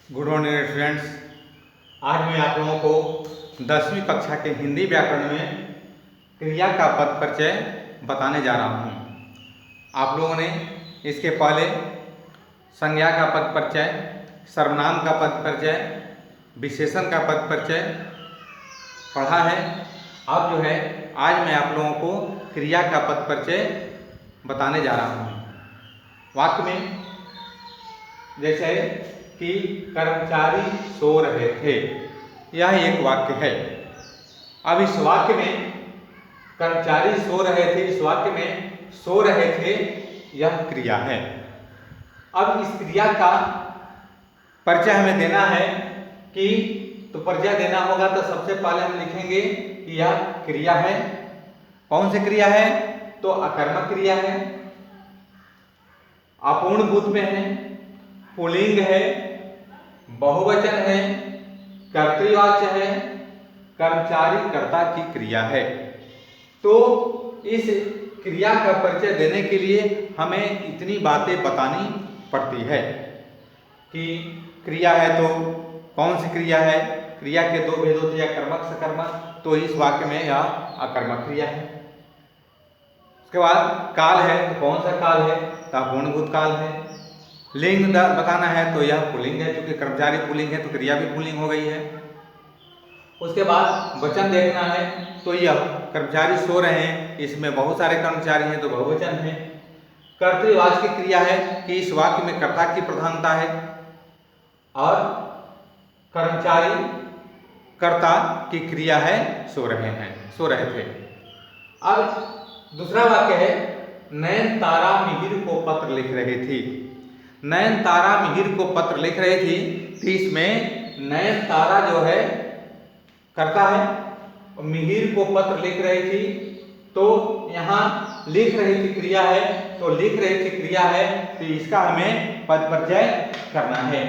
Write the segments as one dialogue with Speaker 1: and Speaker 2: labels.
Speaker 1: Good morning students. आज मैं आप लोगों को 10वीं कक्षा के हिंदी व्याकरण में क्रिया का पद परिचय बताने जा रहा हूँ। आप लोगों ने इसके पहले संज्ञा का पद परिचय, सर्वनाम का पद परिचय, विशेषण का पद परिचय पढ़ा है। अब जो है आज मैं आप लोगों को क्रिया का पद परिचय बताने जा रहा हूँ। वाक्य में जैसे कि कर्मचारी सो रहे थे, यह एक वाक्य है। अब इस वाक्य में कर्मचारी सो रहे थे, इस वाक्य में सो रहे थे यह क्रिया है। अब इस क्रिया का परिचय हमें देना है कि तो परिचय देना होगा तो सबसे पहले हम लिखेंगे कि यह क्रिया है। कौन सी क्रिया है? तो अकर्मक क्रिया है, अपूर्ण भूत में है, पुल्लिंग है, बहुवचन है, कर्तृवाच्य है, कर्मचारी कर्ता की क्रिया है। तो इस क्रिया का परिचय देने के लिए हमें इतनी बातें बतानी पड़ती है कि क्रिया है तो कौन सी क्रिया है। क्रिया के दो भेद होते हैं, कर्मक सकर्मक। तो इस वाक्य में यह अकर्मक क्रिया है। उसके बाद काल है तो कौन सा काल है? तो अपूर्ण भूत काल है। लिंग बताना है तो यह पुल्लिंग है, क्योंकि कर्मचारी पुल्लिंग है तो क्रिया भी पुल्लिंग हो गई है। उसके बाद वचन देखना है तो यह कर्मचारी सो रहे हैं, इसमें बहुत सारे कर्मचारी हैं तो बहुवचन है। कर्तृवाच्य की क्रिया है कि इस वाक्य में कर्ता की प्रधानता है और कर्मचारी कर्ता की क्रिया है सो रहे हैं, सो रहे थे। अब दूसरा वाक्य है नयन तारा मिहिर को पत्र लिख रही थी। नयन तारा मिहिर को पत्र लिख रही थी, तो इसमें नयन तारा जो है कर्ता है और मिहिर को पत्र लिख रही थी, तो यहाँ लिख रही थी क्रिया है, तो लिख रही थी क्रिया है तो इसका हमें पद परिचय करना है।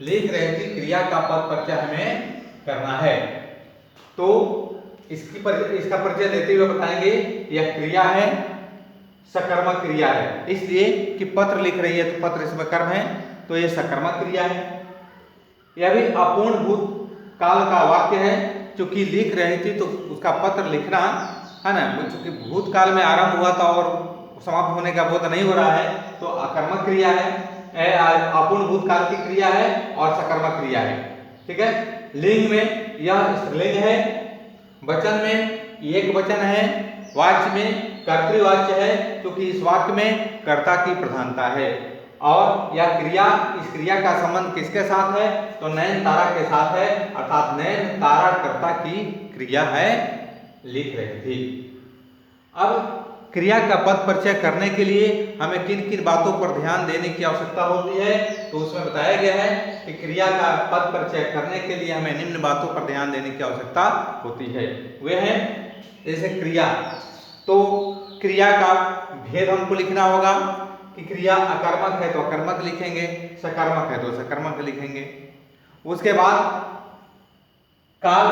Speaker 1: लिख रही थी क्रिया का पद परिचय हमें करना है। तो इसका परिचय देते हुए बताएंगे यह क्रिया है, सकर्मक क्रिया है, इसलिए कि पत्र लिख रही है तो पत्र इसमें कर्म है तो यह सकर्मक क्रिया है। यह भी अपूर्ण भूत काल का वाक्य है, क्योंकि लिख रही थी तो उसका पत्र लिखना है ना, क्योंकि भूतकाल में आरंभ हुआ था और समाप्त होने का बोध नहीं हो रहा है, तो अकर्मक क्रिया है, अपूर्ण भूतकाल की क्रिया है और सकर्मक क्रिया है। ठीक है। लिंग में यह स्त्रीलिंग है, वचन में एक वचन है, वाच्य में कर्तृवाच्य है, क्योंकि इस वाक्य में कर्ता की प्रधानता है। और यह क्रिया, इस क्रिया का संबंध किसके साथ है? तो नयन तारा के साथ है, अर्थात नयन तारा कर्ता की क्रिया है, लिख रही थी। अब क्रिया का पद परिचय करने के लिए हमें किन किन बातों पर ध्यान देने की आवश्यकता होती है, तो उसमें बताया गया है कि क्रिया का पद परिचय करने के लिए हमें निम्न बातों पर ध्यान देने की आवश्यकता होती है। वे हैं जैसे क्रिया, तो क्रिया का भेद हमको लिखना होगा कि क्रिया अकर्मक है तो अकर्मक लिखेंगे, सकर्मक है तो सकर्मक लिखेंगे। उसके बाद काल,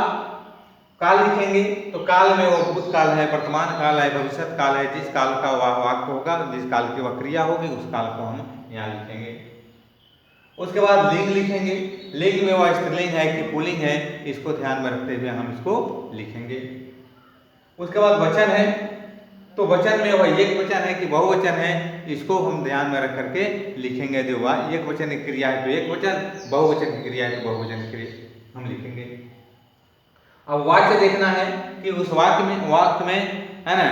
Speaker 1: काल लिखेंगे तो काल में वो भूतकाल है, वर्तमान काल है, भविष्य काल है। जिस काल का वह वाक्य होगा, जिस काल की वह क्रिया होगी, उस काल को हम यहाँ लिखेंगे। उसके बाद लिंग लिखेंगे, लिंग में वह स्त्रीलिंग है कि पुल्लिंग है, इसको ध्यान में रखते हुए हम इसको लिखेंगे। उसके बाद वचन है, तो वचन में वह एक वचन है कि बहुवचन है, इसको हम ध्यान में रख करके लिखेंगे। जो वह एक वचन की क्रिया है तो एक वचन, बहुवचन की क्रिया है तो बहुवचन की क्रिया हम लिखेंगे। अब वाच्य देखना है कि उस वाक्य में है ना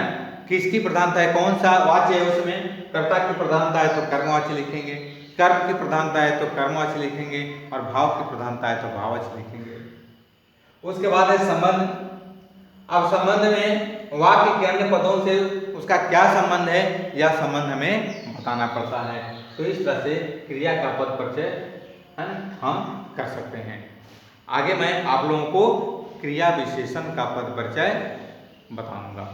Speaker 1: किसकी प्रधानता है, कौन सा वाच्य है, उसमें कर्ता की प्रधानता है तो कर्मवाच्य लिखेंगे, कर्म की प्रधानता है तो कर्मवाच्य लिखेंगे और भाव की प्रधानता है तो भाववाच्य लिखेंगे। उसके बाद है संबंध। अब संबंध में वाक्य के अन्य पदों से उसका क्या संबंध है, यह संबंध हमें बताना पड़ता है। तो इस तरह से क्रिया का पद परिचय है हम कर सकते हैं। आगे मैं आप लोगों को क्रिया विशेषण का पद परिचय बताऊंगा।